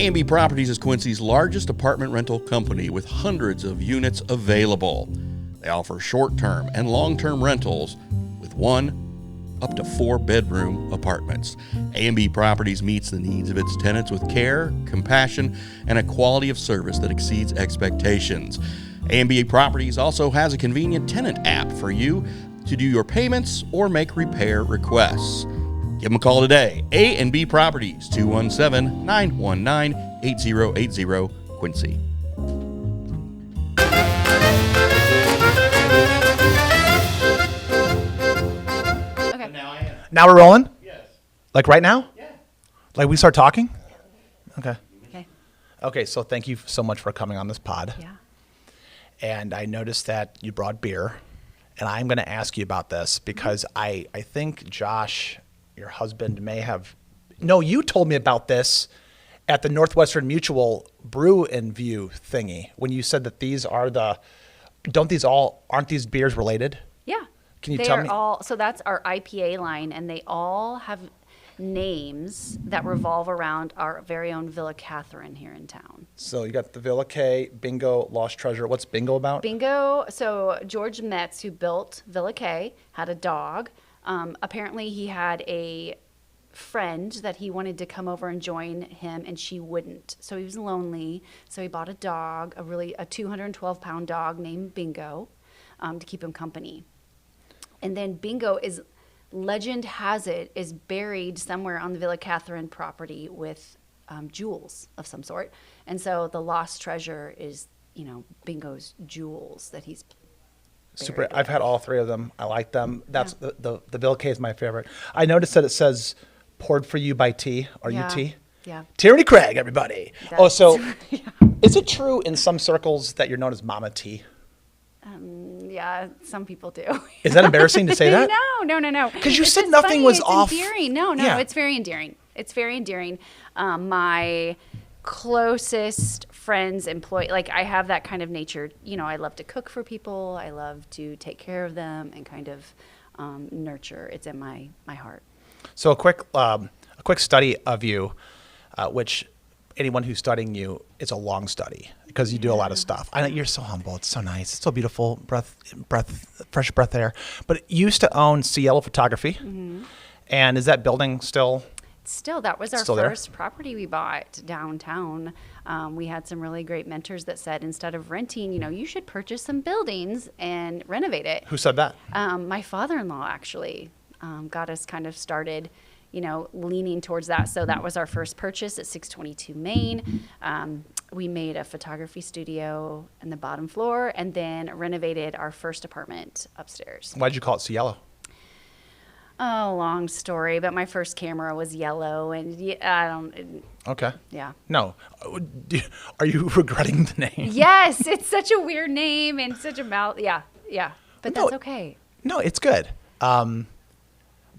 A&B Properties is Quincy's largest apartment rental company with hundreds of units available. They offer short-term and long-term rentals with 1 up to 4 bedroom apartments. A&B Properties meets the needs of its tenants with care, compassion, and a quality of service that exceeds expectations. A&B Properties also has a convenient tenant app for you to do your payments or make repair requests. Give them a call today. A&B Properties, 217-919-8080, Quincy. Okay. Now we're rolling? Yes. Like right now? Yeah. Like we start talking? Okay. Okay. Okay, so thank you so much for coming on this pod. Yeah. And I noticed that you brought beer. And I'm going to ask you about this because I think Josh, your husband, may have... No, you told me about this at the Northwestern Mutual Brew and View thingy when you said that these are the... Aren't these beers related? Yeah. Can you they tell are me? So that's our IPA line, and they all have names that revolve around our very own Villa Catherine here in town. So you got the Villa K, Bingo, Lost Treasure. What's Bingo about? Bingo, so George Metz, who built Villa K, had a dog. Apparently he had a friend that he wanted to come over and join him, and she wouldn't. So he was lonely, so he bought a dog, a 212-pound dog named Bingo, to keep him company. And then Bingo is... Legend has it is buried somewhere on the Villa Catherine property with jewels of some sort. And so the lost treasure is, Bingo's jewels that he's Super. buried I've with. had all 3 of them. I like them. That's the Villa K is my favorite. I noticed that it says poured for you by T or Yeah. UT. Yeah. Tieraney Craig, everybody. That's- yeah. Is it true in some circles that you're known as Mama T? Yeah, some people do. Is that embarrassing to say that? No. 'Cause you It's said just nothing funny. was It's off. Endearing. No, Yeah. it's very endearing. It's very endearing. My closest friends, I have that kind of nature. I love to cook for people. I love to take care of them and kind of nurture. It's in my heart. So a quick study of you, which anyone who's studying you, it's a long study because you do a lot of stuff. I know you're so humble. It's so nice. It's so beautiful. Fresh breath air. But you used to own Cielo Photography. Mm-hmm. And is that building still? Still, that was our Still there? first property we bought downtown. We had some really great mentors that said, instead of renting, you should purchase some buildings and renovate it. Who said that? My father-in-law actually got us kind of started, leaning towards that. So that was our first purchase at 622 Main. We made a photography studio in the bottom floor and then renovated our first apartment upstairs. Why did you call it Cielo? Oh, long story, but my first camera was yellow, and Okay. yeah. No. Are you regretting the name? Yes, it's such a weird name and such a mouth. Yeah. But No, that's okay. No, it's good.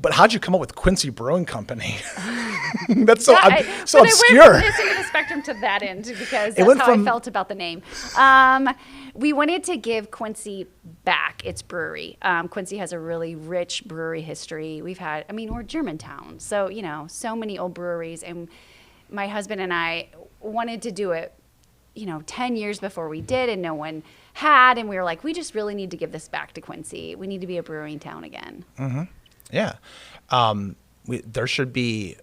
But how'd you come up with Quincy Brewing Company? That's so But obscure. It went from this end of the spectrum to that end because that's went how from- I felt about the name. We wanted to give Quincy back its brewery. Quincy has a really rich brewery history. We're Germantown, so so many old breweries, and my husband and I wanted to do it 10 years before we did, and no one had, and we were like, we just really need to give this back to Quincy. We need to be a brewing town again. Mm-hmm. Yeah. There should be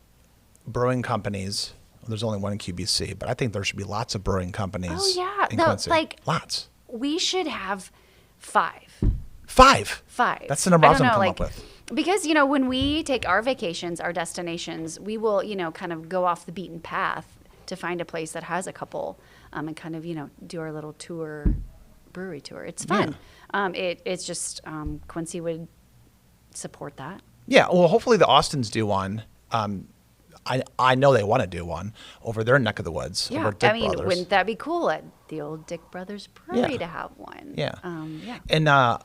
brewing companies. Well, there's only one in QBC, but I think there should be lots of brewing companies. Oh, yeah. In Quincy. Lots. We should have 5. 5. 5. That's the number I was don't going to know, come up with. Because, when we take our vacations, our destinations, we will, kind of go off the beaten path to find a place that has a couple and kind of, do our little brewery tour. It's fun. Yeah. It's just Quincy would support that. Yeah. Well, hopefully the Austins do one. I know they want to do one over their neck of the woods. Yeah. Over Dick Brothers. Wouldn't that be cool at the old Dick Brothers Brewery to have one? Yeah. Yeah. And I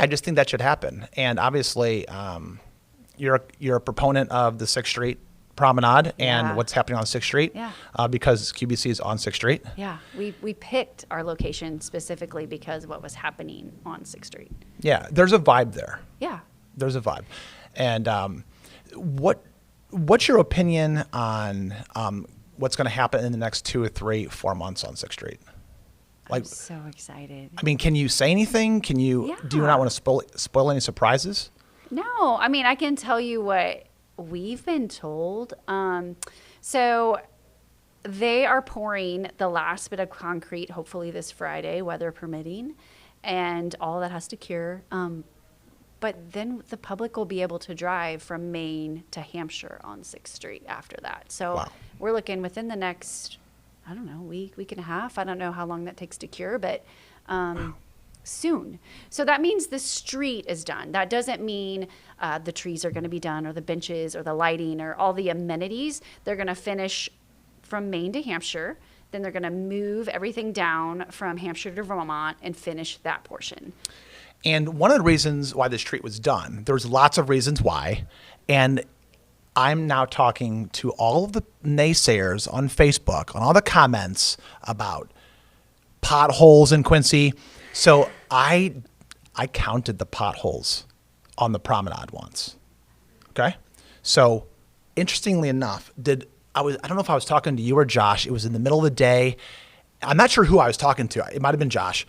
just think that should happen. And obviously, you're a proponent of the 6th Street Promenade and what's happening on 6th Street. Yeah. Because QBC is on 6th Street. Yeah. We picked our location specifically because of what was happening on 6th Street. Yeah. There's a vibe there. Yeah. There's a vibe. And what's your opinion on what's going to happen in the next 2 or 3, 4 months on 6th Street? I'm so excited. I mean, can you say anything? Do you not want to spoil any surprises? No, I mean, I can tell you what we've been told. So they are pouring the last bit of concrete, hopefully this Friday, weather permitting, and all that has to cure. But then the public will be able to drive from Maine to Hampshire on 6th Street after that. So we're looking within the next, I don't know, week and a half. I don't know how long that takes to cure, but soon. So that means the street is done. That doesn't mean the trees are going to be done or the benches or the lighting or all the amenities. They're going to finish from Maine to Hampshire. Then they're going to move everything down from Hampshire to Vermont and finish that portion. And one of the reasons why the street was done, there's lots of reasons why. And I'm now talking to all of the naysayers on Facebook, on all the comments about potholes in Quincy. So I counted the potholes on the promenade once. Okay? So interestingly enough, I don't know if I was talking to you or Josh. It was in the middle of the day. I'm not sure who I was talking to. It might have been Josh.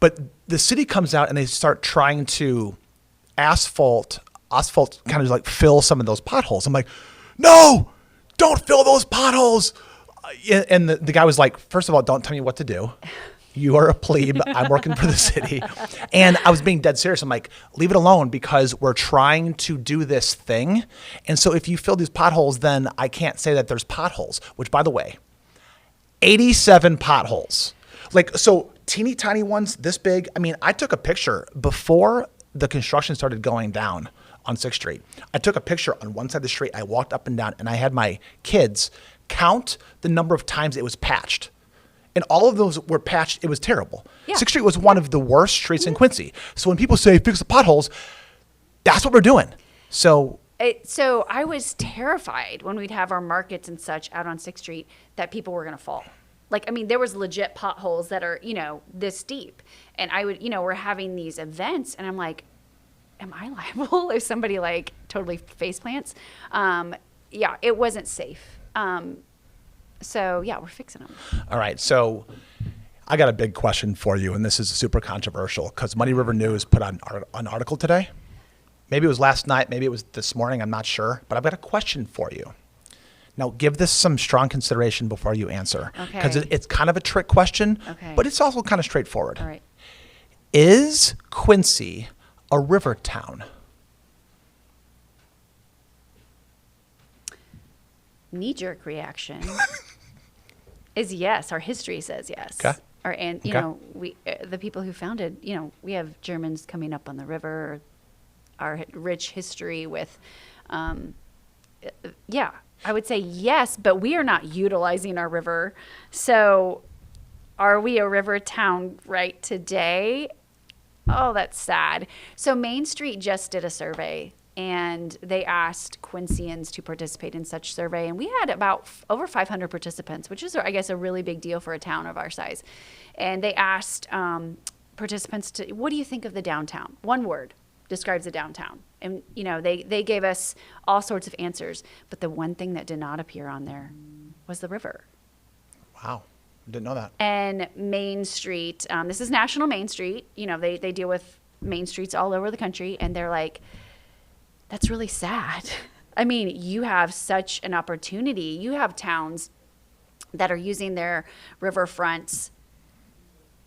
But the city comes out and they start trying to asphalt kind of like fill some of those potholes. I'm like, no, don't fill those potholes. And the guy was like, first of all, don't tell me what to do. You are a plebe. I'm working for the city. And I was being dead serious. I'm like, leave it alone because we're trying to do this thing. And so if you fill these potholes, then I can't say that there's potholes, which by the way, 87 potholes. Like, so teeny tiny ones this big. I mean, I took a picture before the construction started going down on 6th Street. I took a picture on one side of the street. I walked up and down and I had my kids count the number of times it was patched. And all of those were patched. It was terrible. Yeah. 6th Street was one of the worst streets in Quincy. So when people say fix the potholes, that's what we're doing. So I was terrified when we'd have our markets and such out on 6th Street that people were going to fall. Like, I mean, there was legit potholes that are, this deep. And I would, we're having these events and I'm like, am I liable if somebody like totally face plants? Yeah, it wasn't safe. So yeah, we're fixing them. All right. So I got a big question for you. And this is super controversial because Muddy River News put on an article today. Maybe it was last night. Maybe it was this morning. I'm not sure. But I've got a question for you. Now, give this some strong consideration before you answer. Because it's kind of a trick question, but it's also kind of straightforward. All right. Is Quincy a river town? Knee-jerk reaction is yes. Our history says yes. Okay. We the people who founded, we have Germans coming up on the river. Our rich history with, I would say yes, but we are not utilizing our river. So are we a river town right today? Oh, that's sad. So Main Street just did a survey and they asked Quincyans to participate in such survey. And we had about over 500 participants, which is, I guess, a really big deal for a town of our size. And they asked participants what do you think of the downtown? One word describes the downtown. And, they gave us all sorts of answers. But the one thing that did not appear on there was the river. Wow. Didn't know that. And Main Street, this is National Main Street. They deal with main streets all over the country. And they're like, that's really sad. I mean, you have such an opportunity. You have towns that are using their riverfronts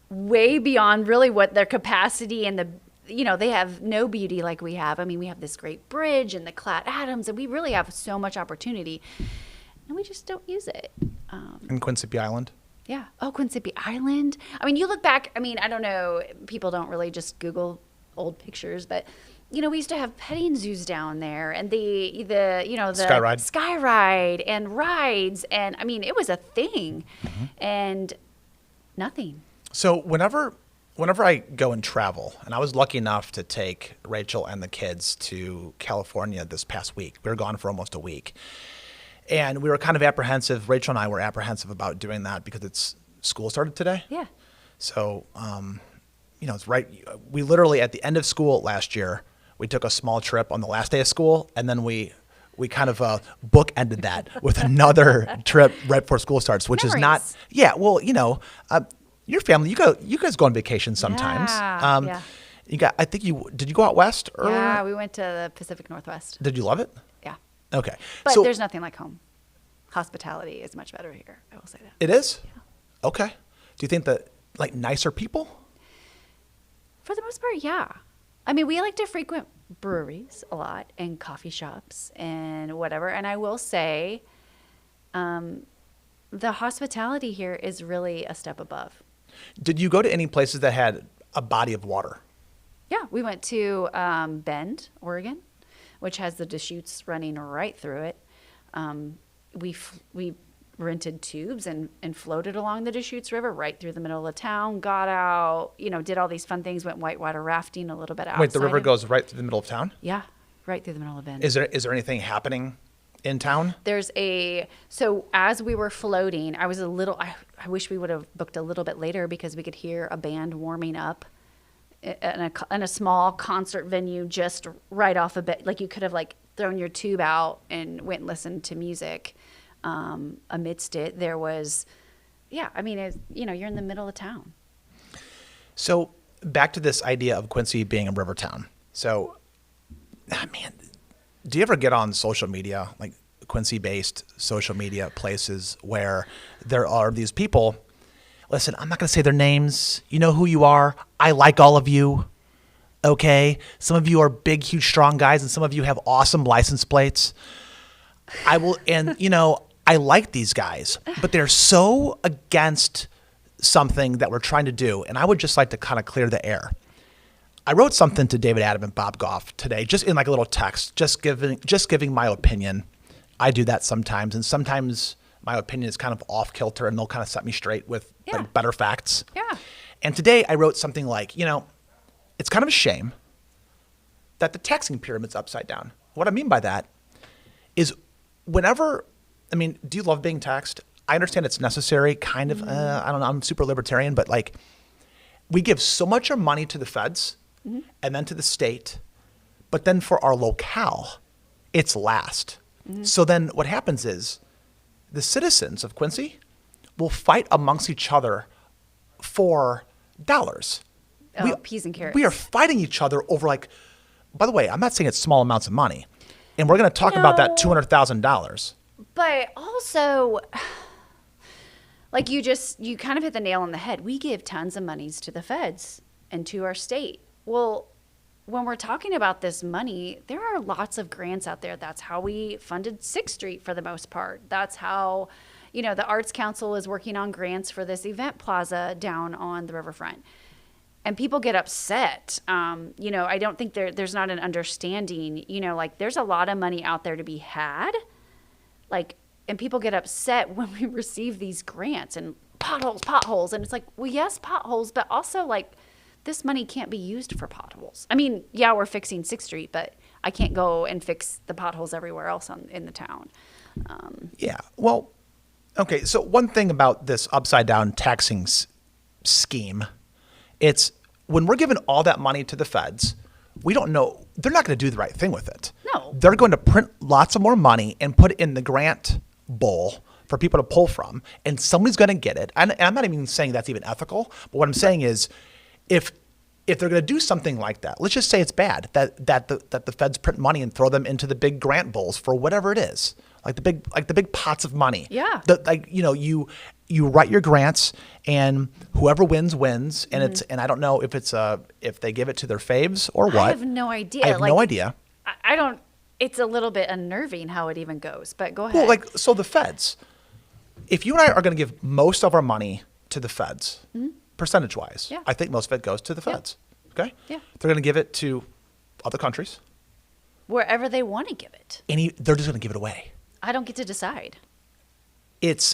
way beyond really what their capacity and they have no beauty like we have. I mean, we have this great bridge and the Clat Adams, and we really have so much opportunity, and we just don't use it. And Quincy Island? Yeah. Oh, Quincy Island. I mean, you look back, I don't know, people don't really just Google old pictures, but, we used to have petting zoos down there and the Sky Ride and rides. And, it was a thing. Mm-hmm. And nothing. So whenever I go and travel, and I was lucky enough to take Rachel and the kids to California this past week. We were gone for almost a week. And we were kind of apprehensive. Rachel and I were apprehensive about doing that because school started today. Yeah. So, it's right. We literally, at the end of school last year, we took a small trip on the last day of school, and then we we kind of bookended that with another trip right before school starts, which is not. Memories. Yeah, well, your family, you guys go on vacation sometimes. Yeah. Did you go out west earlier? Yeah, we went to the Pacific Northwest. Did you love it? Yeah. Okay. But So there's nothing like home. Hospitality is much better here. I will say that. it is? Yeah. Okay. Do you think that like nicer people? For the most part, yeah. I mean, we like to frequent breweries a lot and coffee shops and whatever. And I will say, the hospitality here is really a step above. Did you go to any places that had a body of water? Yeah, we went to Bend, Oregon, which has the Deschutes running right through it. We rented tubes and floated along the Deschutes River right through the middle of town, got out, did all these fun things, went whitewater rafting a little bit outside. Wait, the river goes right through the middle of town? Yeah, right through the middle of Bend. Is there anything happening in town? So as we were floating, I wish we would have booked a little bit later because we could hear a band warming up in a small concert venue just right off a bit. Like you could have thrown your tube out and went and listened to music. Amidst it, there was, you're in the middle of town. So back to this idea of Quincy being a river town. So, man, do you ever get on social media, like Quincy-based social media places where there are these people? Listen, I'm not going to say their names. You know who you are. I like all of you. Okay. Some of you are big, huge, strong guys, and some of you have awesome license plates. I like these guys, but they're so against something that we're trying to do, and I would just like to kind of clear the air. I wrote something to David Adam and Bob Goff today, just in like a little text, just giving my opinion. I do that sometimes, and sometimes my opinion is kind of off kilter, and they'll kind of set me straight with like better facts. Yeah. And today I wrote something like, it's kind of a shame that the taxing pyramid's upside down. What I mean by that is do you love being taxed? I understand it's necessary, kind of. I don't know. I'm super libertarian, but we give so much of money to the feds and then to the state, but then for our locale, it's last. So then what happens is the citizens of Quincy will fight amongst each other for dollars. Peas and carrots. We are fighting each other over by the way, I'm not saying it's small amounts of money. And we're going to talk about that $200,000. But also, you kind of hit the nail on the head. We give tons of monies to the feds and to our state. Well, when we're talking about this money, there are lots of grants out there. That's how we funded 6th Street for the most part. That's how, the Arts Council is working on grants for this event plaza down on the riverfront. And people get upset. I don't think there's not an understanding, there's a lot of money out there to be had. And people get upset when we receive these grants and potholes. And it's like, well, yes, potholes, but also this money can't be used for potholes. I mean, yeah, we're fixing 6th Street, but I can't go and fix the potholes everywhere else in the town. Yeah. Well, okay. So one thing about this upside down taxing scheme, it's when we're giving all that money to the feds, we don't know, they're not going to do the right thing with it. No. They're going to print lots of more money and put it in the grant bowl for people to pull from, and somebody's going to get it. And I'm not even saying that's even ethical, but what I'm saying is if they're going to do something like that, let's just say it's bad that the feds print money and throw them into the big grant bowls for whatever it is, like the big pots of money. Yeah. You write your grants, and whoever wins, and and I don't know if they give it to their faves or what. I have no idea. I have no idea. I don't. It's a little bit unnerving how it even goes. But go ahead. Well, so the feds, if you and I are going to give most of our money to the feds, percentage-wise, I think most of it goes to the feds. Okay. Yeah. They're going to give it to other countries. Wherever they want to give it. They're just going to give it away. I don't get to decide.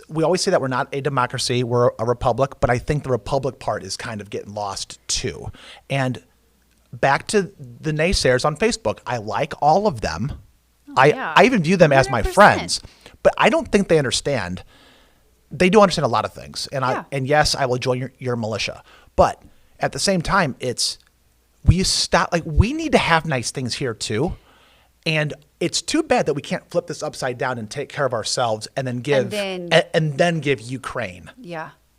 We always say that we're not a democracy, we're a republic, but I think the republic part is kind of getting lost too. And back to the naysayers on Facebook, I like all of them. I even view them as my 100%. friends, but I don't think they understand. They do understand a lot of things, and yes, I will join your militia. But at the same time, we need to have nice things here too. And it's too bad that we can't flip this upside down and take care of ourselves and then give and then give Ukraine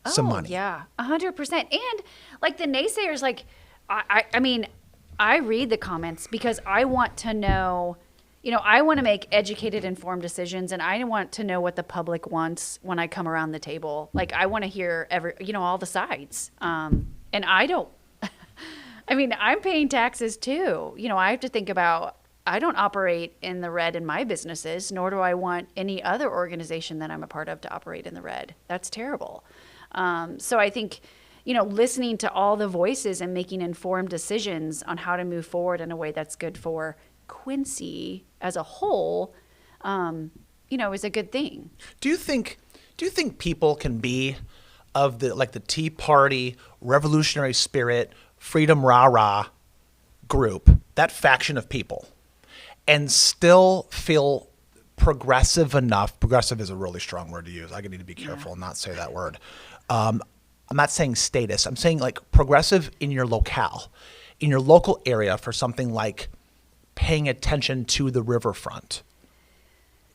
some money. Yeah, 100%. And like the naysayers, like I mean, I read the comments because I want to know. I want to make educated, informed decisions, and I want to know what the public wants when I come around the table. Like, I want to hear all the sides. And I don't. I mean, I'm paying taxes too. I have to think about. I don't operate in the red in my businesses, nor do I want any other organization that I'm a part of to operate in the red. That's terrible. So I think, listening to all the voices and making informed decisions on how to move forward in a way that's good for Quincy as a whole, is a good thing. Do you think people can be of the Tea Party, revolutionary spirit, freedom rah-rah group, that faction of people, and still feel progressive enough? Progressive is a really strong word to use. I need to be careful and not say that word. I'm not saying status. I'm saying like progressive in your locale, in your local area for something like paying attention to the riverfront.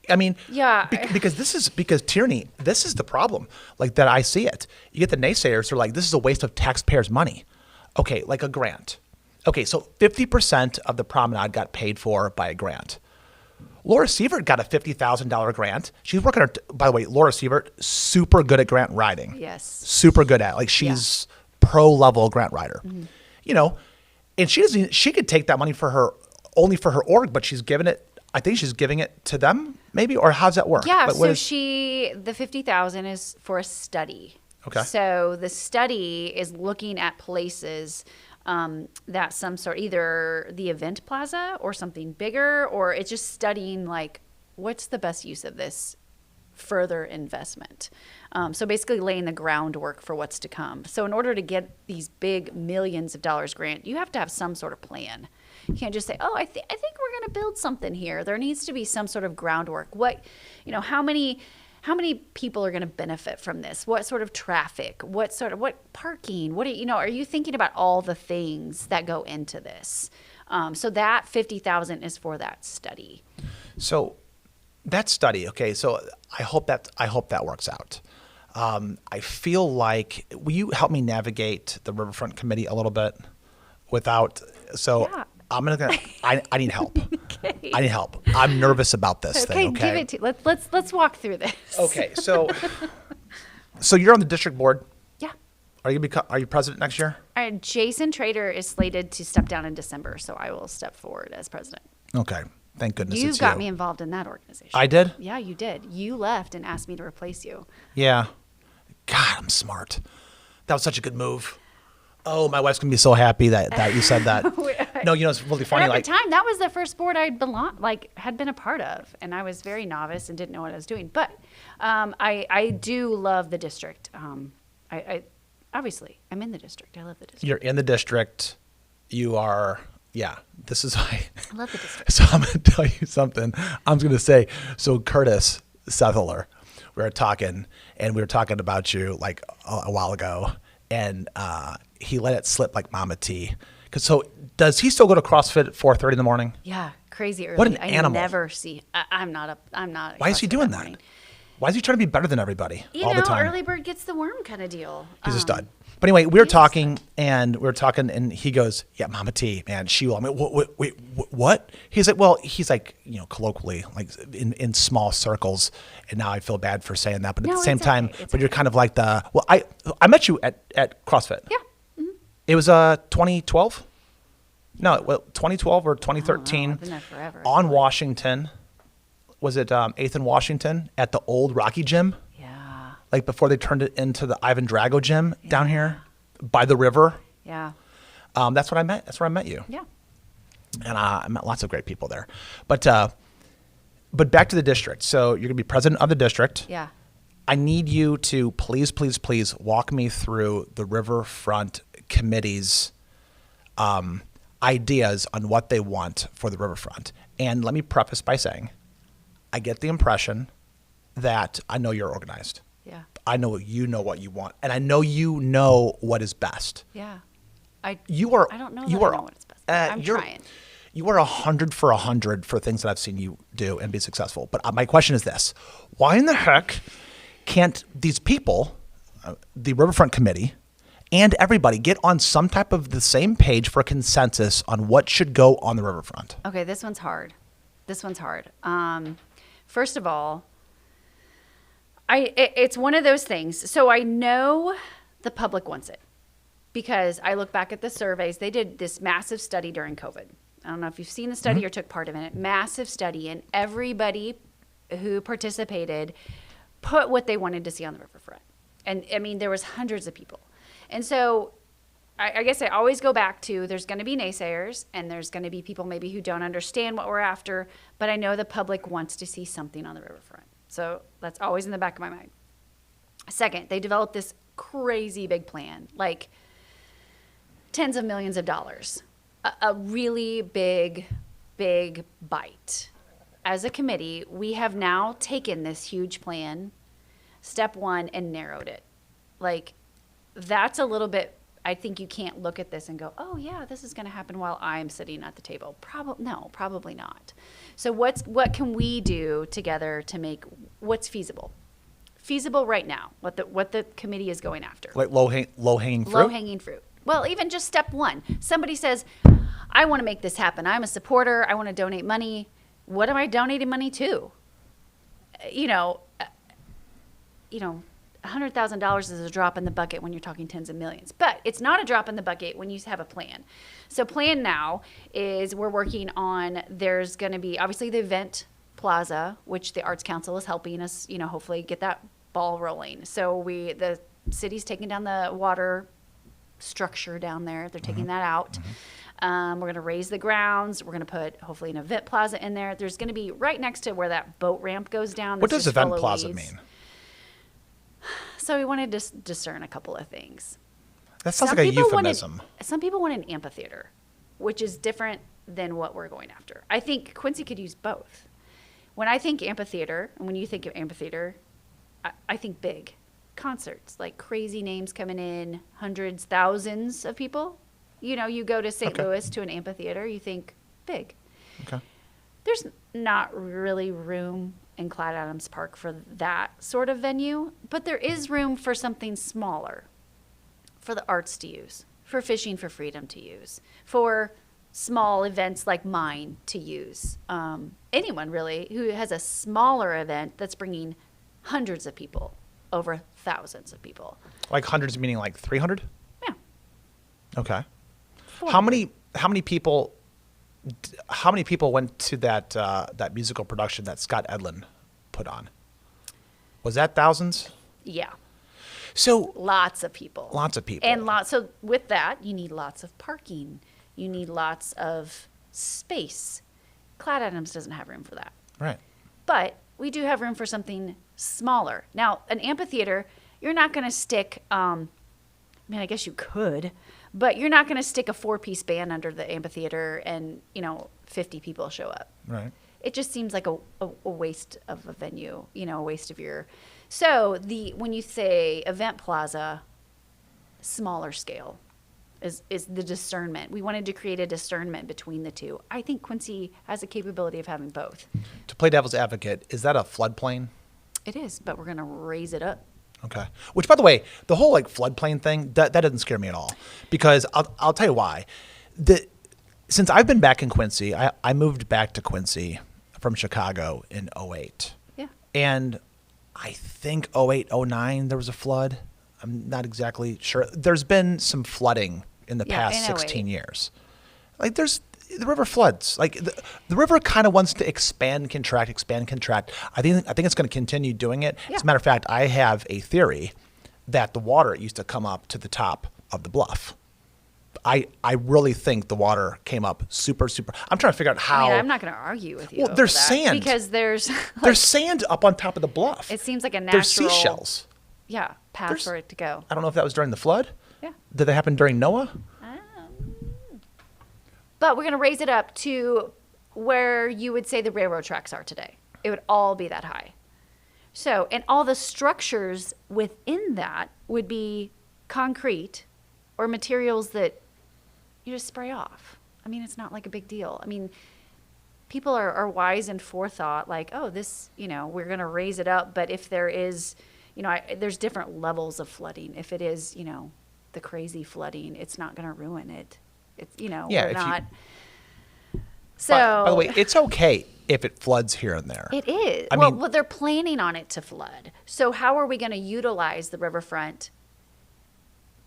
I mean, because Tieraney, this is the problem. Like that, I see it. You get the naysayers. They're like, this is a waste of taxpayers' money. Okay, like a grant. Okay, so 50% of the promenade got paid for by a grant. Laura Sievert got a $50,000 grant. She's working by the way, Laura Sievert, super good at grant writing. Yes. Super good at it. Like she's pro level grant writer. Mm-hmm. And she could take that money only for her org, but I think she's giving it to them maybe, or how's that work? Yeah, the $50,000 is for a study. Okay. So the study is looking at places that some sort, either the event plaza or something bigger, or it's just studying like what's the best use of this further investment. So basically laying the groundwork for what's to come. So in order to get these big millions of dollars grant, you have to have some sort of plan. You can't just say, oh, I think we're going to build something here. There needs to be some sort of groundwork. How many people are going to benefit from this? What sort of traffic? What parking? Are you thinking about all the things that go into this? So that $50,000 is for that study. So that study, okay. So I hope that works out. I feel like, will you help me navigate the Riverfront Committee a little bit Yeah. I need help. Okay. I need help. I'm nervous about this thing. Okay, give it to. Let's walk through this. Okay, so you're on the district board. Yeah. Are you president next year? Jason Trader is slated to step down in December, so I will step forward as president. Okay, thank goodness. You got me involved in that organization. I did? Yeah, you did. You left and asked me to replace you. Yeah. God, I'm smart. That was such a good move. Oh, my wife's gonna be so happy that you said that. No, it's really funny. At the time, that was the first board I had been a part of, and I was very novice and didn't know what I was doing. But I do love the district. I obviously I'm in the district. I love the district. You're in the district. You are. Yeah. This is why. I love the district. So I'm gonna tell you something. I'm gonna say. So Curtis Sethler, we were talking about you like a while ago, and he let it slip like Mama T. So does he still go to CrossFit at 4:30 in the morning? Yeah, crazy early. What an animal! I never see. I'm not. Why is he doing that? Why is he trying to be better than everybody all the time? Early bird gets the worm kind of deal. He's a stud. But anyway, we were talking, and he goes, "Yeah, Mama T, man, she will." I mean, wait, what? He's like, well, colloquially, like in small circles, and now I feel bad for saying that, but at the same time, you're kind of like I met you at CrossFit. Yeah. Mm-hmm. It was 2012. No, 2012 or 2013. I've been there forever. On Washington. Was it 8th and Washington at the old Rocky Gym? Yeah. Like before they turned it into the Ivan Drago Gym down here by the river. Yeah. That's what I met. That's where I met you. Yeah. And I met lots of great people there. But back to the district. So you're going to be president of the district. Yeah. I need you to please walk me through the Riverfront Committee's ideas on what they want for the Riverfront. And let me preface by saying, I get the impression that I know you're organized. Yeah. I know you know what you want, and I know you know what is best. Yeah. You are. I don't know. You that are. I know what is best. I'm trying. You are 100 for 100 for things that I've seen you do and be successful. But my question is this: why in the heck can't these people, the Riverfront Committee, and everybody get on some type of the same page for a consensus on what should go on the riverfront? Okay, this one's hard. First of all, it's one of those things. So I know the public wants it because I look back at the surveys. They did this massive study during COVID. I don't know if you've seen the study or took part in it. Massive study, and everybody who participated put what they wanted to see on the riverfront. And I mean, there was hundreds of people. And so I guess I always go back to there's going to be naysayers and there's going to be people maybe who don't understand what we're after, but I know the public wants to see something on the riverfront. So that's always in the back of my mind. Second, they developed this crazy big plan, like tens of millions of dollars, a really big bite. As a committee, we have now taken this huge plan, step one, and narrowed it. Like, that's a little bit, I think you can't look at this and go, oh yeah, this is going to happen while I'm sitting at the table. No, probably not. So what can we do together to make what's feasible? Feasible right now, what the committee is going after. Like low-hanging fruit? Low-hanging fruit. Well, even just step one. Somebody says, I want to make this happen. I'm a supporter. I want to donate money. What am I donating money to? $100,000 is a drop in the bucket when you're talking tens of millions. But it's not a drop in the bucket when you have a plan. So plan now is we're working on, there's going to be obviously the event plaza, which the Arts Council is helping us, hopefully get that ball rolling. So the city's taking down the water structure down there. They're taking that out. We're going to raise the grounds. We're going to put hopefully an event plaza in there. There's going to be right next to where that boat ramp goes down. What does event plaza mean? So we wanted to discern a couple of things. That sounds like a euphemism. Some people want an amphitheater, which is different than what we're going after. I think Quincy could use both. When I think amphitheater, and when you think of amphitheater, I think big. Concerts, like crazy names coming in, hundreds, thousands of people. You go to St. Louis to an amphitheater, you think big. Okay. There's not really room in Clyde Adams Park for that sort of venue, but there is room for something smaller, for the arts to use, for Fishing for Freedom to use, for small events like mine to use. Anyone really who has a smaller event that's bringing hundreds of people over thousands of people. Like hundreds meaning like 300? Yeah. Okay. 400. How many people went to that musical production that Scott Edlin put on? Was that thousands? Yeah. So lots of people. And so with that, you need lots of parking. You need lots of space. Clyde Adams doesn't have room for that. Right. But we do have room for something smaller. Now, an amphitheater, you're not going to stick, I guess you could, but you're not going to stick a 4-piece band under the amphitheater and, 50 people show up. Right. It just seems like a waste of a venue, a waste of your. So when you say event plaza, smaller scale is the discernment. We wanted to create a discernment between the two. I think Quincy has the capability of having both. To play devil's advocate, is that a floodplain? It is, but we're going to raise it up. Okay. Which, by the way, the whole floodplain thing, that doesn't scare me at all, because I'll tell you why. Since I've been back in Quincy, I moved back to Quincy from Chicago in 2008. Yeah. And I think 2008, 2009 there was a flood. I'm not exactly sure. There's been some flooding in the past 16 years. Like the river floods. Like the river kind of wants to expand, contract. I think it's going to continue doing it. Yeah. As a matter of fact, I have a theory that the water used to come up to the top of the bluff. I really think the water came up super. I'm trying to figure out how. I'm not going to argue with you. Well, there's sand because there's there's sand up on top of the bluff. It seems like a natural. There's seashells. Yeah, path for it to go. I don't know if that was during the flood. Yeah. Did that happen during Noah? But we're going to raise it up to where you would say the railroad tracks are today. It would all be that high. So, and all the structures within that would be concrete or materials that you just spray off. I mean, it's not like a big deal. I mean, people are wise and forethought, like, oh, this, we're going to raise it up. But if there is, there's different levels of flooding. If it is, the crazy flooding, it's not going to ruin it. It's, we're not. So, by the way, it's okay if it floods here and there. It is. Well, they're planning on it to flood. So how are we going to utilize the riverfront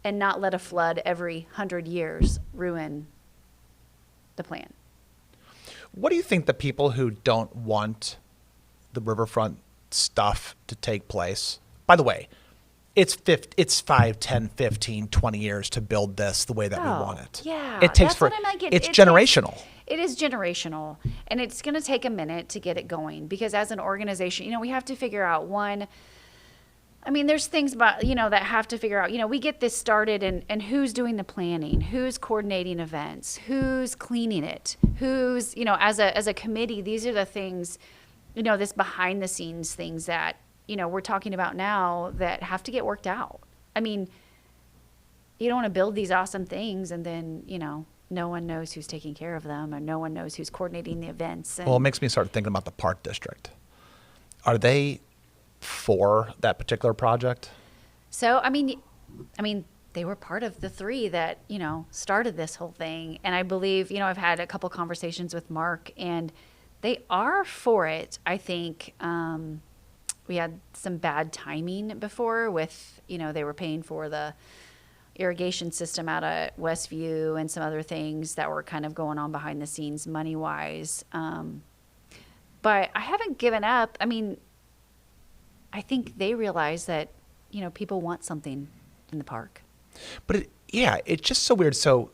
and not let a flood every 100 years ruin the plan? What do you think the people who don't want the riverfront stuff to take place? By the way, it's 5, 10, 15, 20 years to build this the way that we want it. Yeah. It takes it's generational. It is generational, and it's going to take a minute to get it going, because as an organization, we have to figure out there's things about, that have to figure out, we get this started and who's doing the planning, who's coordinating events, who's cleaning it, who's, as a committee, these are the things, this behind the scenes things that, we're talking about now that have to get worked out. I mean, you don't want to build these awesome things and then, no one knows who's taking care of them, or no one knows who's coordinating the events. Well, it makes me start thinking about the park district. Are they for that particular project? So, they were part of the 3 that, started this whole thing. And I believe, I've had a couple conversations with Mark, and they are for it. I think we had some bad timing before with, they were paying for the irrigation system out at Westview and some other things that were kind of going on behind the scenes money-wise. But I haven't given up. I think they realize that, people want something in the park. But it's just so weird. So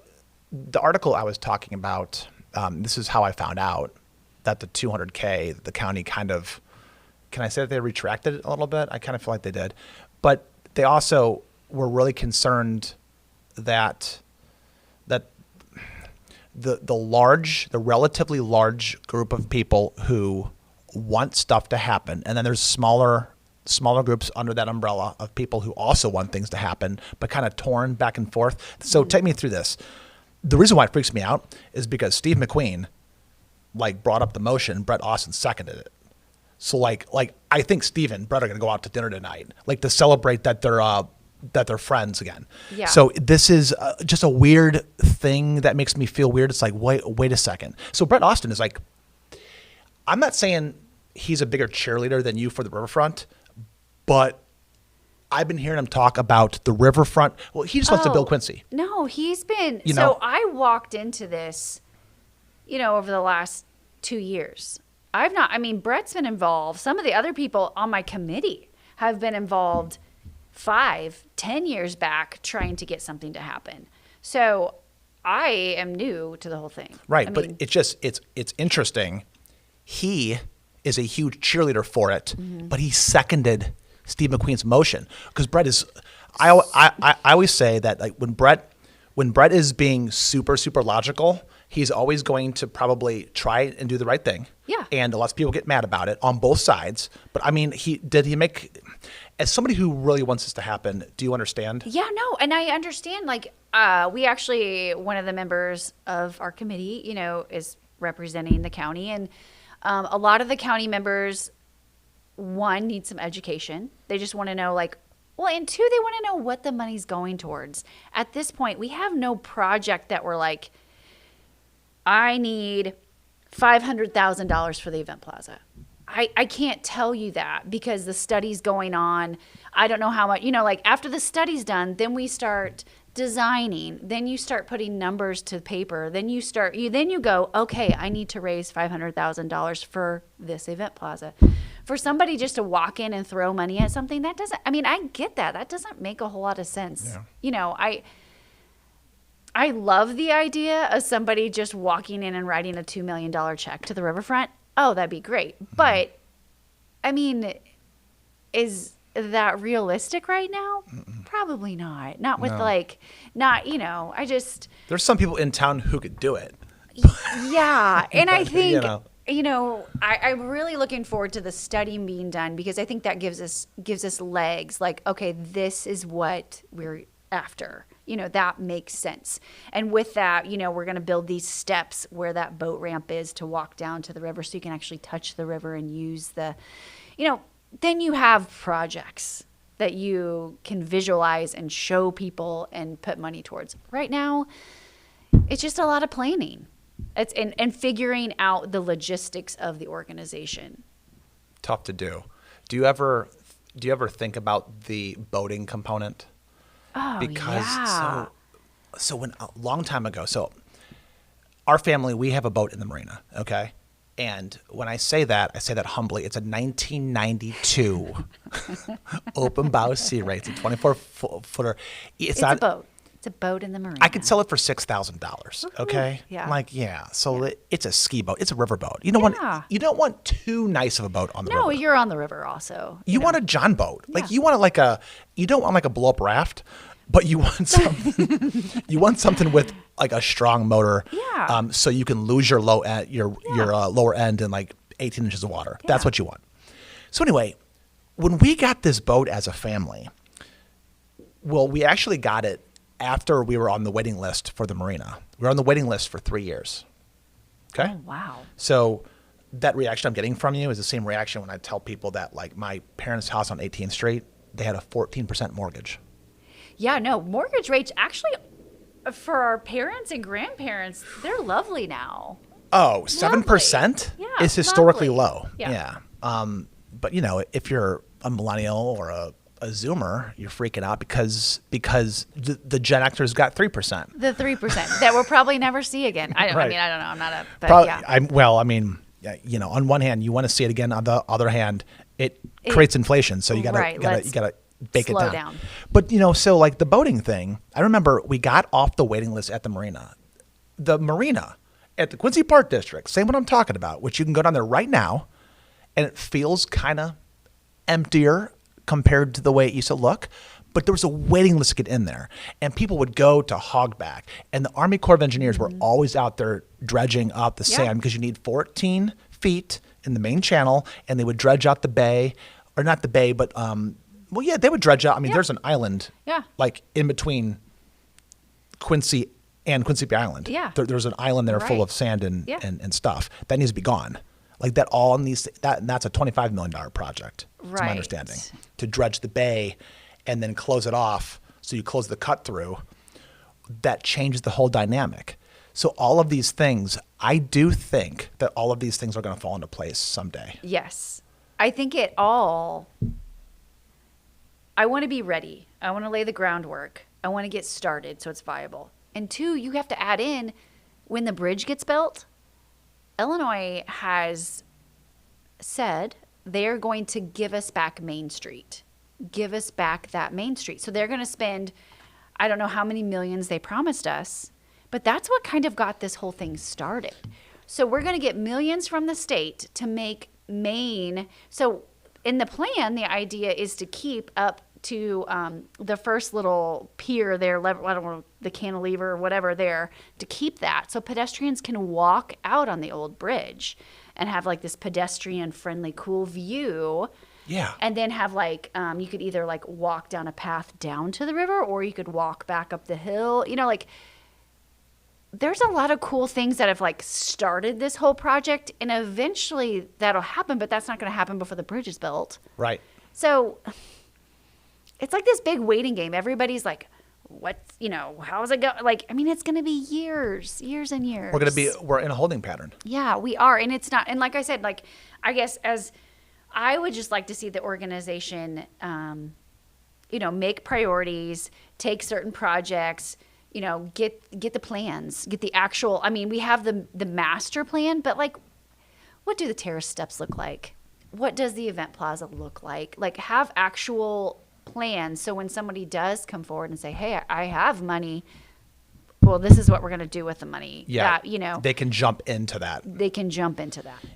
the article I was talking about, this is how I found out that the $200K, the county kind of, can I say that they retracted it a little bit? I kind of feel like they did. But they also were really concerned that the relatively large group of people who want stuff to happen, and then there's smaller groups under that umbrella of people who also want things to happen, but kind of torn back and forth. So take me through this. The reason why it freaks me out is because Steve McQueen brought up the motion, Brett Austin seconded it. So I think Steve and Brett are going to go out to dinner tonight, to celebrate that they're friends again. Yeah. So this is just a weird thing that makes me feel weird. It's wait a second. So Brett Austin is I'm not saying he's a bigger cheerleader than you for the riverfront, but I've been hearing him talk about the riverfront. Well, he just wants to build Quincy. No, he's been. So I walked into this, over the last 2 years. Brett's been involved. Some of the other people on my committee have been involved 5, 10 years back trying to get something to happen. So I am new to the whole thing. Right. But it's interesting. He is a huge cheerleader for it, but he seconded Steve McQueen's motion because Brett is, I always say that when Brett is being super, super logical, he's always going to probably try and do the right thing. Yeah. And lots of people get mad about it on both sides. But as somebody who really wants this to happen, do you understand? Yeah, no. And I understand, we actually, one of the members of our committee, is representing the county. And a lot of the county members, 1, need some education. They just want to know, and 2, they want to know what the money's going towards. At this point, we have no project that we're I need $500,000 for the event plaza. I can't tell you that because the study's going on. I don't know how much, after the study's done, then we start designing, then you start putting numbers to paper, then you go, okay, I need to raise $500,000 for this event plaza. For somebody just to walk in and throw money at something, that doesn't, I get that. That doesn't make a whole lot of sense. Yeah. I love the idea of somebody just walking in and writing a $2 million check to the riverfront. Oh, that'd be great. But, is that realistic right now? Probably not. Not with There's some people in town who could do it. Yeah. And I think, I'm really looking forward to the study being done because I think that gives us legs. Okay, this is what we're after. That makes sense. And with that, we're going to build these steps where that boat ramp is to walk down to the river so you can actually touch the river and use then you have projects that you can visualize and show people and put money towards. Right now, it's just a lot of planning. It's and figuring out the logistics of the organization. Tough to do. Do you ever think about the boating component? Oh, Because yeah. so when a long time ago, so our family, we have a boat in the marina, okay? And when I say that humbly. It's a 1992 open bow Sea Ray. It's a 24-footer. It's a boat. It's a boat in the marina. I could sell it for $6,000. Okay. Yeah. I'm like, yeah. So it's a ski boat. It's a river boat. You don't want too nice of a boat on the river. No, you're on the river also. You want a John boat. Like you want you don't want like a blow up raft, but you want something. You want something with like a strong motor. Yeah. So you can lose your lower end in like 18 inches of water. Yeah. That's what you want. So anyway, when we got this boat as a family, well, we actually got it after we were on the waiting list for the marina. We were on the waiting list for 3 years. Okay. Oh, wow. So that reaction I'm getting from you is the same reaction when I tell people that like my parents' house on 18th Street, they had a 14% mortgage. Yeah, no, mortgage rates actually for our parents and grandparents, they're lovely now. Oh, 7% Yeah, is historically lovely. low. Yeah. But if you're a millennial or a Zoomer, you're freaking out because the Gen Xers got 3%. The 3% that we'll probably never see again. I Right. mean, I don't know. I'm not a, but yeah. On one hand, you want to see it again. On the other hand, it creates inflation. So you gotta bake slow it down. But so like the boating thing, I remember we got off the waiting list at the marina. The marina at the Quincy Park District, same what I'm talking about, which you can go down there right now, and it feels kind of emptier compared to the way it used to look. But there was a waiting list to get in there, and people would go to hogback, and the Army Corps of Engineers were always out there dredging out the sand because you need 14 feet in the main channel, and they would dredge out the bay, or not the bay, but they would dredge out. I mean, there's an island, like in between Quincy and Quincy Island. Yeah, there's an island there full of sand and stuff that needs to be gone. Like that all needs that's a $25 million project. That's my understanding, to dredge the bay and then close it off. So you close the cut through. That changes the whole dynamic. So all of these things, I do think that all of these things are going to fall into place someday. Yes. I think I want to be ready. I want to lay the groundwork. I want to get started so it's viable. And 2, you have to add in when the bridge gets built. Illinois has said they're going to give us back Main Street. Give us back that Main Street. So they're going to spend, I don't know how many millions they promised us, but that's what kind of got this whole thing started. So we're going to get millions from the state to make Main. So in the plan, the idea is to keep up to the first little pier there, I don't know, the cantilever or whatever there, to keep that so pedestrians can walk out on the old bridge and have like this pedestrian friendly, cool view. Yeah. And then have like, you could either like walk down a path down to the river, or you could walk back up the hill. There's a lot of cool things that have like started this whole project, and eventually that'll happen, but that's not going to happen before the bridge is built. Right. So it's like this big waiting game. Everybody's like, how's it go? Like, I mean, it's going to be years and years. We're in a holding pattern. Yeah, we are. And it's not, and like I said, like, I guess I would just like to see the organization, make priorities, take certain projects, get the plans, get the actual, I mean, we have the master plan, but like, what do the terrace steps look like? What does the event plaza look like? Like, have actual plans. So when somebody does come forward and say, hey, I have money, well, this is what we're going to do with the money. Yeah. That, they can jump into that.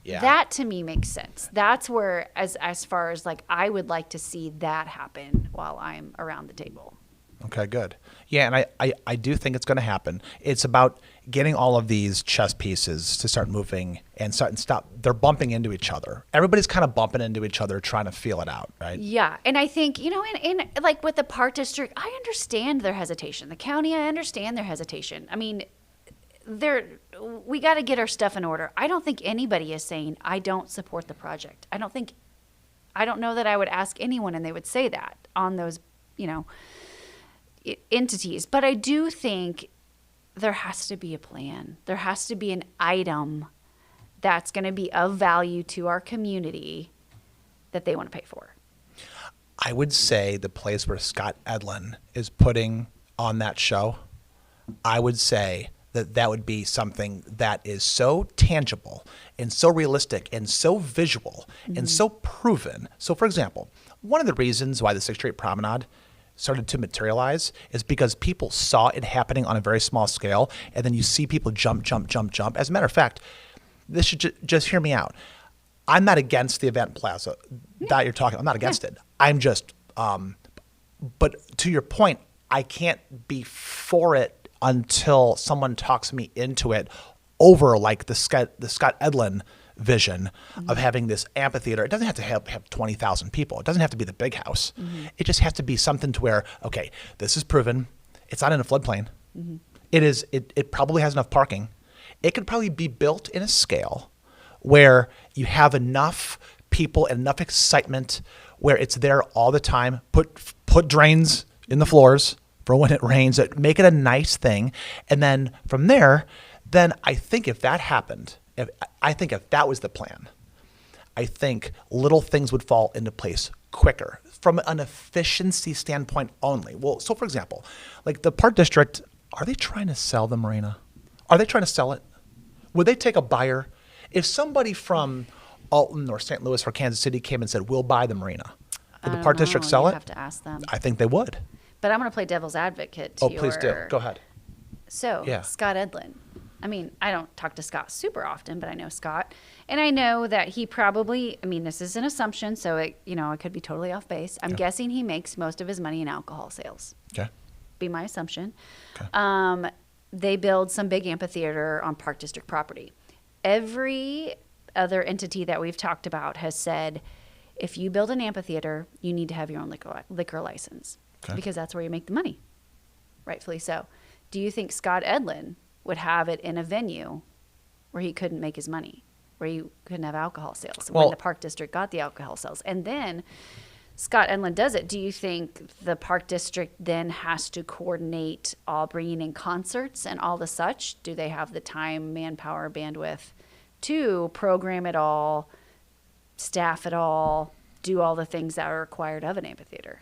Yeah. That to me makes sense. That's where, as far as like, I would like to see that happen while I'm around the table. Okay, good. Yeah, and I do think it's going to happen. It's about getting all of these chess pieces to start moving and stop. They're bumping into each other. Everybody's kind of bumping into each other, trying to feel it out, right? Yeah, and I think, in like with the Park District, I understand their hesitation. The county, I understand their hesitation. I mean, we got to get our stuff in order. I don't think anybody is saying I don't support the project. I don't know that I would ask anyone and they would say that on those, entities. But I do think there has to be a plan. There has to be an item that's going to be of value to our community that they want to pay for. I would say the place where Scott Edlin is putting on that show, I would say that would be something that is so tangible and so realistic and so visual and so proven. So, for example, one of the reasons why the 6th Street Promenade started to materialize is because people saw it happening on a very small scale, and then you see people jump. As a matter of fact, this should just hear me out. I'm not against the event plaza that you're talking. I'm not against it. I'm just, but to your point, I can't be for it until someone talks me into it over like the Scott Edlin vision of having this amphitheater. It doesn't have to have 20,000 people. It doesn't have to be the big house. It just has to be something to where, okay, this is proven. It's not in a floodplain. It probably has enough parking. It could probably be built in a scale where you have enough people and enough excitement where it's there all the time. Put drains in the floors for when it rains. Make it a nice thing. And then from there, then I think if that happened, if that was the plan, I think little things would fall into place quicker from an efficiency standpoint only. Well, so for example, like the Park District, are they trying to sell the marina? Are they trying to sell it? Would they take a buyer? If somebody from Alton or St. Louis or Kansas City came and said, we'll buy the marina, would the Park District sell it? You have to ask them. I think they would. But I'm going to play devil's advocate to please do. Go ahead. So, Yeah. Scott Edlin. I mean, I don't talk to Scott super often, but I know Scott. And I know that he probably, this is an assumption, so it could be totally off base. I'm guessing he makes most of his money in alcohol sales. Okay. Be my assumption. Okay. They build some big amphitheater on Park District property. Every other entity that we've talked about has said, if you build an amphitheater, you need to have your own liquor license because that's where you make the money, rightfully so. Do you think Scott Edlin would have it in a venue where he couldn't make his money, where you couldn't have alcohol sales when the Park District got the alcohol sales? And then Scott Edlin does it. Do you think the Park District then has to coordinate all bringing in concerts and all the such? Do they have the time, manpower, bandwidth to program it all, staff it all, do all the things that are required of an amphitheater?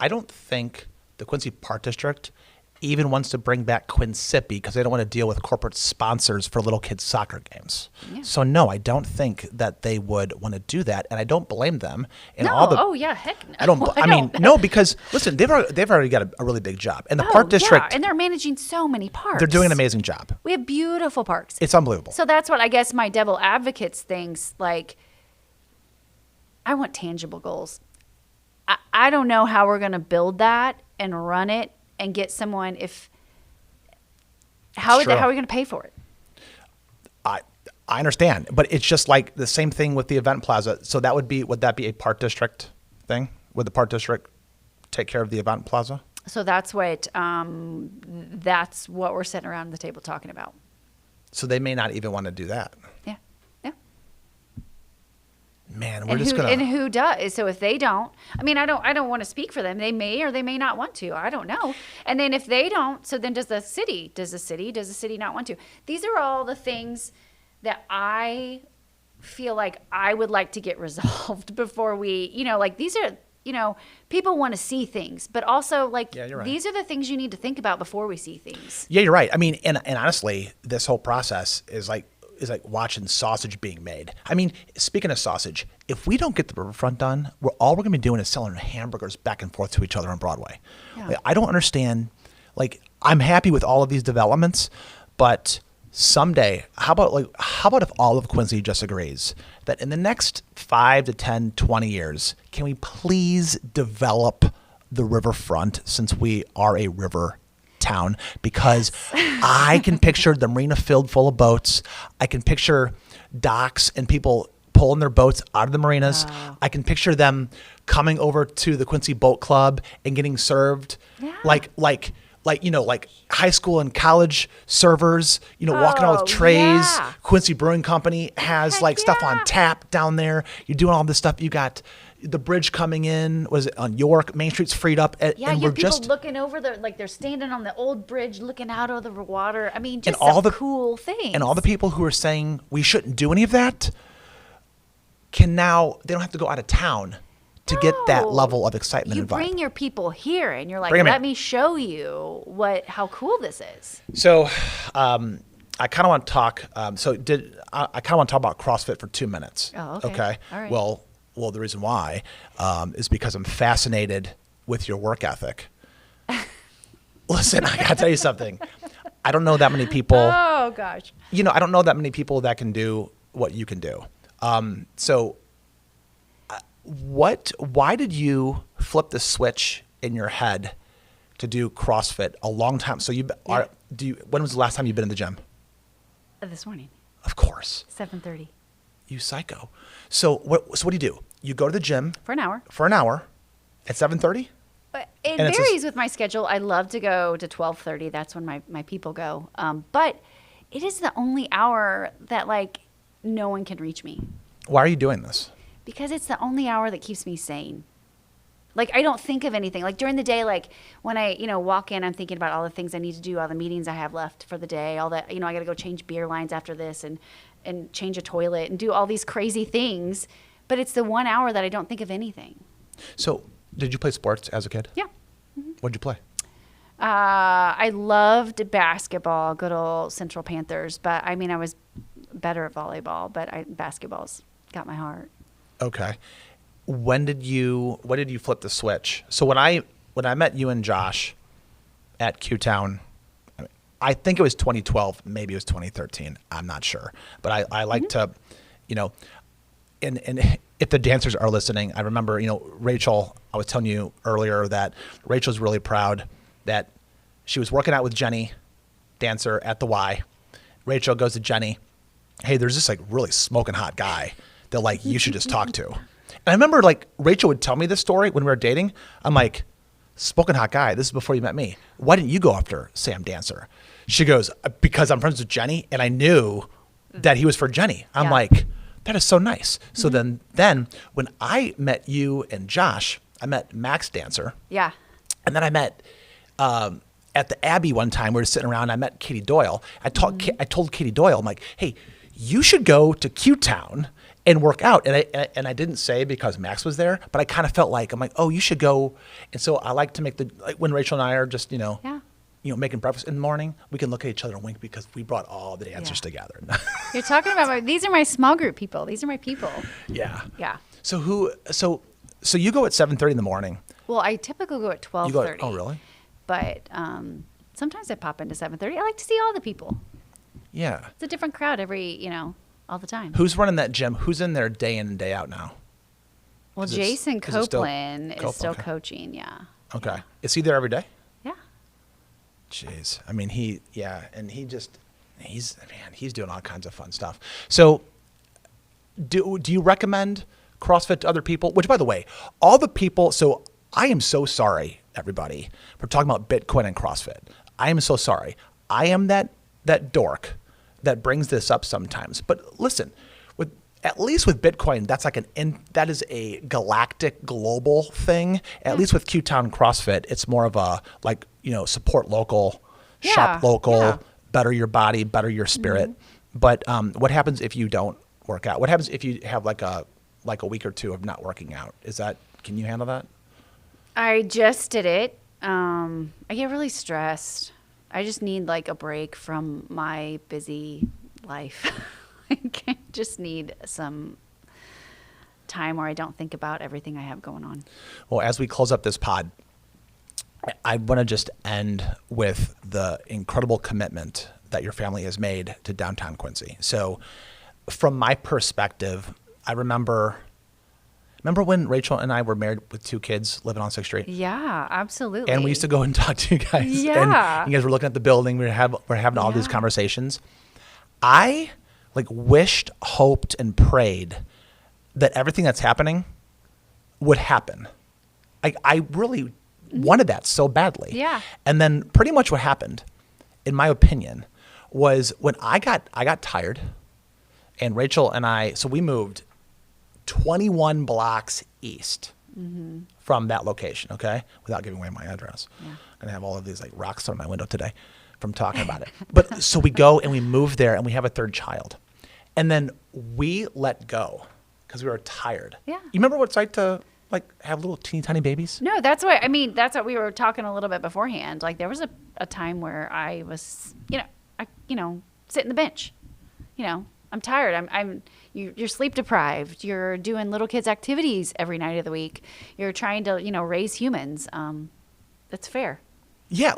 I don't think the Quincy Park District even wants to bring back Quincy because they don't want to deal with corporate sponsors for little kids' soccer games. Yeah. So no, I don't think that they would want to do that, and I don't blame them. And Heck no. No, because listen, they've already got a really big job, and the Park District, and they're managing so many parks. They're doing an amazing job. We have beautiful parks. It's unbelievable. So that's what I guess my devil advocates thinks. Like, I want tangible goals. I don't know how we're going to build that and run it and get someone how are we going to pay for it? I understand, but it's just like the same thing with the event plaza. So would that be a Park District thing? Would the Park District take care of the event plaza? So that's what we're sitting around the table talking about. So they may not even want to do that. Yeah. Man, and who does? So if they don't, I don't want to speak for them. They may or they may not want to. I don't know. And then if they don't, so then does the city not want to? These are all the things that I feel like I would like to get resolved before we, these are, people want to see things, but also you're right. These are the things you need to think about before we see things. Yeah, you're right. And honestly, this whole process is like watching sausage being made. Speaking of sausage, if we don't get the riverfront done, all we're going to be doing is selling hamburgers back and forth to each other on Broadway. Yeah. I don't understand. I'm happy with all of these developments, but someday, how about if all of Quincy just agrees that in the next 5 to 10, 20 years, can we please develop the riverfront since we are a river town, because I can picture the marina filled full of boats. I can picture docks and people pulling their boats out of the marinas. I can picture them coming over to the Quincy Boat Club and getting served like high school and college servers, walking out with trays. Yeah. Quincy Brewing Company has stuff on tap down there. You're doing all this stuff. You got the bridge coming in. Was it on York? Main Street's freed up. And You we're have people just looking over there, like they're standing on the old bridge looking out over the water. I mean, just all some the cool things. And all the people who are saying we shouldn't do any of that can now, they don't have to go out of town to get that level of excitement You and vibe. bring your people here, and you're like, Bring 'em let in. me show you how cool this is. So I kind of want to talk. I kind of want to talk about CrossFit for 2 minutes. Oh, okay. All right. Well, the reason why is because I'm fascinated with your work ethic. Listen, I got to tell you something. I don't know that many people. Oh gosh. I don't know that many people that can do what you can do. Why did you flip the switch in your head to do CrossFit a long time? So when was the last time you've been in the gym? This morning, Of course. 7:30 You psycho. So what do you do? You go to the gym for an hour. at 7:30? But it And it's a- varies with my schedule. I love to go to 12:30. That's when my people go. But it is the only hour that no one can reach me, Why are you doing this? because it's the only hour that keeps me sane. I don't think of anything. During the day, when I, walk in, I'm thinking about all the things I need to do, all the meetings I have left for the day, all that, I got to go change beer lines after this and change a toilet and do all these crazy things. But it's the 1 hour that I don't think of anything. So did you play sports as a kid? Yeah. What'd you play? I loved basketball, good old Central Panthers. But I was better at volleyball, but basketball's got my heart. Okay. When did you flip the switch? So when I met you and Josh at Q-Town, I think it was 2012, maybe it was 2013. I'm not sure. But I like to, and if the dancers are listening, I remember, Rachel, I was telling you earlier that Rachel's really proud that she was working out with Jenny, dancer at the Y. Rachel goes to Jenny, hey, there's this really smoking hot guy that you should just talk to. And I remember Rachel would tell me this story when we were dating. I'm like, smoking hot guy, this is before you met me. Why didn't you go after Sam Dancer? She goes, because I'm friends with Jenny and I knew that he was for Jenny. I'm like, that is so nice. So then when I met you and Josh, I met Max Dancer. Yeah. And then I met at the Abbey one time, we were sitting around, I met Katie Doyle. I told Katie Doyle, I'm like, hey, you should go to Q-Town and work out. And I didn't say because Max was there, but I kind of felt I'm like, oh, you should go. And so I like to make when Rachel and I are just, making breakfast in the morning, we can look at each other and wink because we brought all the dancers together. You're talking about these are my small group people. These are my people. Yeah. Yeah. So so you go at 7:30 in the morning. Well, I typically go at 12:30. Oh, really? But sometimes I pop into 7:30. I like to see all the people. Yeah. It's a different crowd all the time. Who's running that gym? Who's in there day in and day out now? Well, Is it- Jason is it still- Copeland is still okay. coaching. Yeah. Okay. Is he there every day? Yeah. Jeez. I mean, he's doing all kinds of fun stuff. So do you recommend CrossFit to other people? Which, by the way, all the people, so I am so sorry, everybody, for talking about Bitcoin and CrossFit. I am so sorry. I am that dork that brings this up sometimes. But listen, at least with Bitcoin, that's that is a galactic, global thing. At least with Q-Town CrossFit, it's more of a support local, shop local, better your body, better your spirit. But what happens if you don't work out? What happens if you have a week or two of not working out? Can you handle that? I just did it. I get really stressed. I just need a break from my busy life. I just need some time where I don't think about everything I have going on. Well, as we close up this pod, I want to just end with the incredible commitment that your family has made to downtown Quincy. So from my perspective, I remember Remember when Rachel and I were married with 2 kids living on 6th Street? Yeah, absolutely. And we used to go and talk to you guys. Yeah. And you guys were looking at the building. We're having all these conversations. I wished, hoped, and prayed that everything that's happening would happen. I really wanted that so badly. Yeah. And then pretty much what happened, in my opinion, was when I got tired, and Rachel and I, so we moved 21 blocks east from that location, okay? Without giving away my address. Yeah. I'm going to have all of these rocks on my window today from talking about it. But so we go and we move there and we have a 3rd child. And then we let go because we were tired. Yeah. You remember what it's like to have little teeny tiny babies? No, that's what we were talking a little bit beforehand. Like there was a time where I was, sit in the bench. I'm tired. You're sleep deprived. You're doing little kids activities every night of the week. You're trying to, raise humans. That's fair. Yeah.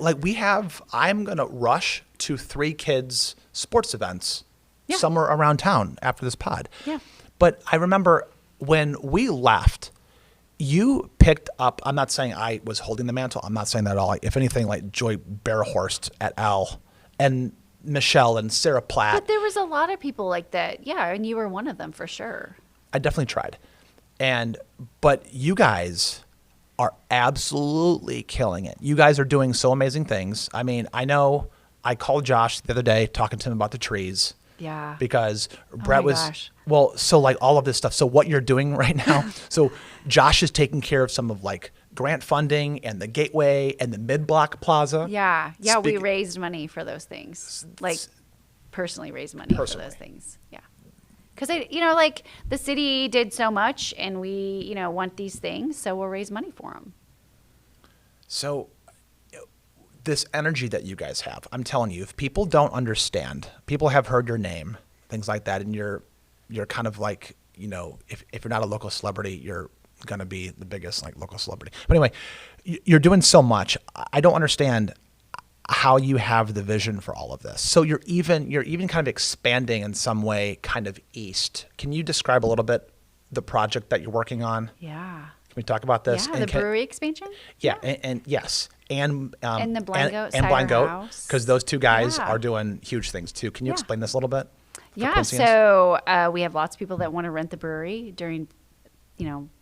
I'm going to rush to 3 kids' sports events somewhere around town after this pod. Yeah. But I remember when we left, you picked up, I'm not saying I was holding the mantle. I'm not saying that at all. If anything, Joy Bearhorst et al. And Michelle and Sarah Platt. But there was a lot of people like that. Yeah, and you were one of them for sure. I definitely tried. But you guys are absolutely killing it. You guys are doing so amazing things. I mean, I know I called Josh the other day talking to him about the trees. Yeah. Because Brett was, gosh. well, so all of this stuff. So what you're doing right now, so Josh is taking care of some of grant funding and the Gateway and the Mid-Block Plaza. Yeah. Yeah, we raised money for those things. Personally raised money for those things. Yeah. Because, the city did so much and we, want these things, so we'll raise money for them. So this energy that you guys have, I'm telling you, if people don't understand, people have heard your name, things like that, and you're kind of if you're not a local celebrity, you're going to be the biggest local celebrity. But anyway, you're doing so much. I don't understand how you have the vision for all of this. So you're even kind of expanding in some way kind of east. Can you describe a little bit the project that you're working on? Yeah. Can we talk about this? Yeah, the brewery expansion? Yeah, and yes. And the Blind Goat and Blind Cider Goat, House. because those 2 guys are doing huge things too. Can you explain this a little bit? Yeah, so we have lots of people that want to rent the brewery during,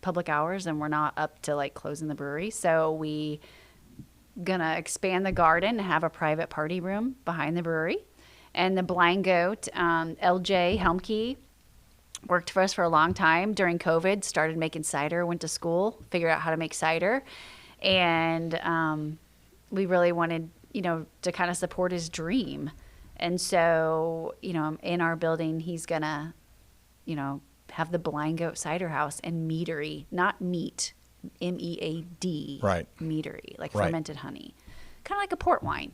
public hours, and we're not up to closing the brewery. So we gonna expand the garden and have a private party room behind the brewery. And the Blind Goat, LJ Helmke, worked for us for a long time during COVID, started making cider, went to school, figured out how to make cider. And we really wanted, to kind of support his dream. And so, in our building, he's going to, have the Blind Goat Cider House and meadery, not meat, MEAD. Right. Meadery, fermented honey. Kind of like a port wine.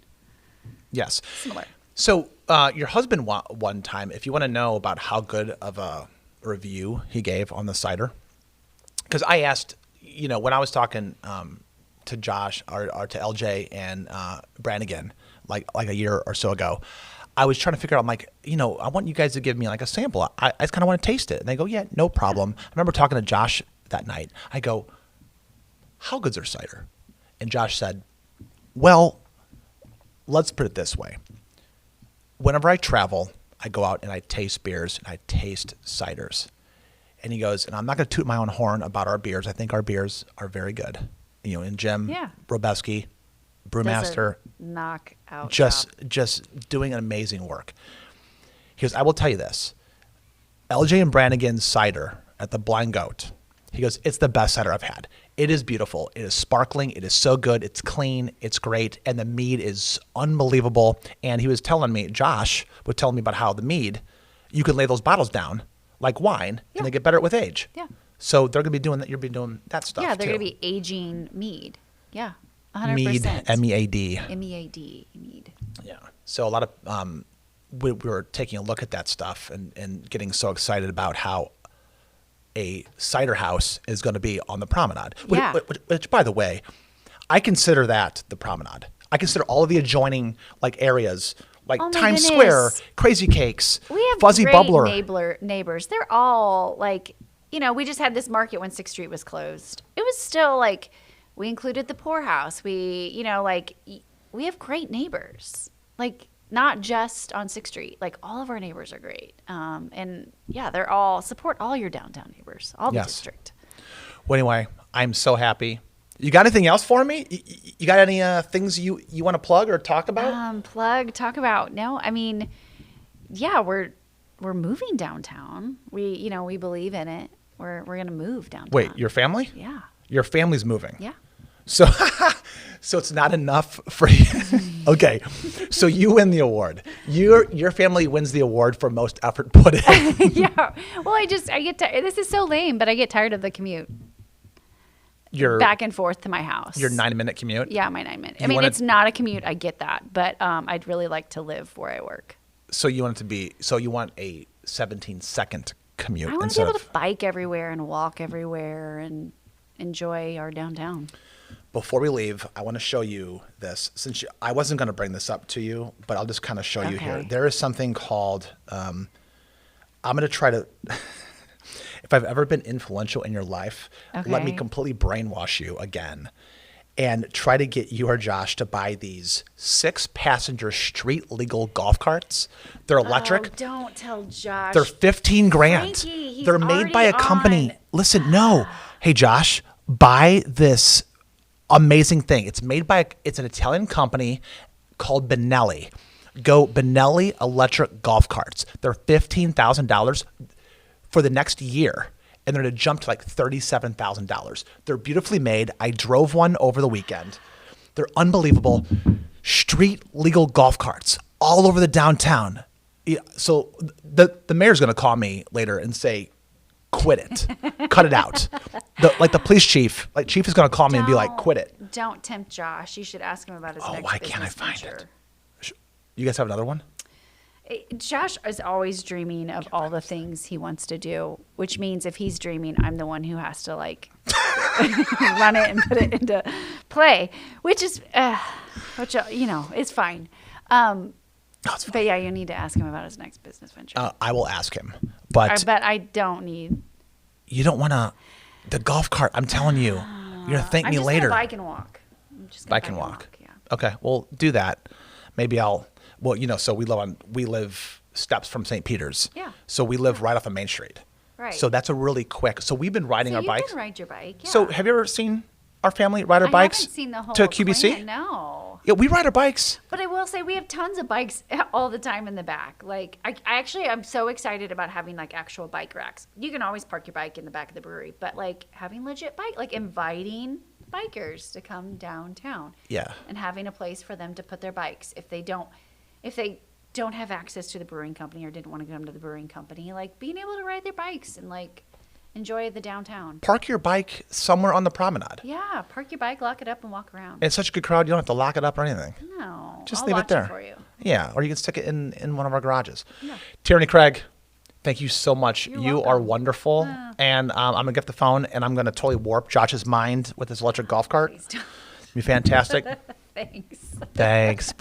Yes. Similar. So your husband one time, if you want to know about how good of a review he gave on the cider, because I asked, when I was talking to Josh or to LJ and Brannigan like a year or so ago, I was trying to figure out, I want you guys to give me a sample. I just kind of want to taste it. And they go, yeah, no problem. I remember talking to Josh that night. I go, how good's their cider? And Josh said, well, let's put it this way. Whenever I travel, I go out and I taste beers and I taste ciders. And he goes, and I'm not going to toot my own horn about our beers. I think our beers are very good. And Jim Robeski, brewmaster, knockout just doing an amazing work. He goes, I will tell you this. LJ and Brannigan's cider at the Blind Goat, he goes, it's the best cider I've had. It is beautiful. It is sparkling. It is so good. It's clean. It's great. And the mead is unbelievable. And he was telling me, Josh was telling me about how the mead, you can lay those bottles down like wine and they get better with age. Yeah. So they're going to be doing that. You'll be doing that stuff Yeah, they're too. going to be aging mead. Yeah. 100%. Mead, M-E-A-D. M-E-A-D, mead. Yeah. So a lot of, we were taking a look at that stuff and getting so excited about how a cider house is going to be on the promenade. Which, by the way, I consider that the promenade. I consider all of the adjoining areas Times Square, Crazy Cakes, we have Fuzzy great Bubbler. neighbors. They're all we just had this market when 6th Street was closed. It was still like, we included the poorhouse. We, we have great neighbors. Like, not just on 6th Street. Like, all of our neighbors are great. And yeah, they're all, support all your downtown neighbors, all the district. Well, anyway, I'm so happy. You got anything else for me? You got any things you want to plug or talk about? Talk about. No, I mean, yeah, we're moving downtown. We believe in it. We're going to move downtown. Wait, your family? Yeah. Your family's moving? Yeah. So it's not enough for you. Okay. So you win the award. Your family wins the award for most effort put in. Yeah. Well, I get this is so lame, but I get tired of the commute. Your back and forth to my house. Your 9-minute commute? Yeah, my 9-minute. I mean, it's not a commute. I get that, but I'd really like to live where I work. So you want a 17-second commute. I want to be able to bike everywhere and walk everywhere and enjoy our downtown. Before we leave, I want to show you this. I wasn't going to bring this up to you, but I'll just kind of show you here. There is something called, I'm going to try to, if I've ever been influential in your life, let me completely brainwash you again and try to get you or Josh to buy these 6-passenger street legal golf carts. They're electric. Oh, don't tell Josh. They're $15,000. Frankie, they're made by a company. Listen, no. Hey, Josh, buy this amazing thing. It's an Italian company called Benelli. Go Benelli electric golf carts. They're $15,000 for the next year. And they're going to jump to like $37,000. They're beautifully made. I drove one over the weekend. They're unbelievable. Street legal golf carts all over the downtown. Yeah, so the mayor's going to call me later and say, quit it. Cut it out. The police chief, chief is going to call me and be like, quit it. Don't tempt Josh. You should ask him about his next why can't I find venture. it? You guys have another one? Josh is always dreaming of all the things he wants to do, which means if he's dreaming, I'm the one who has to run it and put it into play, which is, it's fine. But yeah, you need to ask him about his next business venture. I will ask him, but I don't need. You don't want to. The golf cart. I'm telling you, you're gonna thank me later. Bike and walk. I'm just gonna bike and walk. Yeah. Okay, well, do that. Maybe I'll. Well, so we live steps from St. Peter's. Yeah. So we live right off of Main Street. Right. So that's a really quick. So we've been riding our bikes. You can ride your bike. Yeah. So have you ever seen our family ride our bikes? I haven't seen the whole to QBC. Clan, no. Yeah, we ride our bikes. But I will say we have tons of bikes all the time in the back. I'm so excited about having actual bike racks. You can always park your bike in the back of the brewery, but having legit bike, inviting bikers to come downtown. Yeah. And having a place for them to put their bikes if they don't have access to the brewing company or didn't want to come to the brewing company, being able to ride their bikes and enjoy the downtown. Park your bike somewhere on the promenade. Yeah, park your bike, lock it up, and walk around. It's such a good crowd, you don't have to lock it up or anything. No. Just I'll leave watch it there. for you. Yeah, or you can stick it in one of our garages. Yeah. Tieraney Craig, thank you so much. You're you welcome. are wonderful. And I'm going to get the phone and I'm going to totally warp Josh's mind with this electric golf cart. Please don't. Be fantastic. Thanks. Thanks.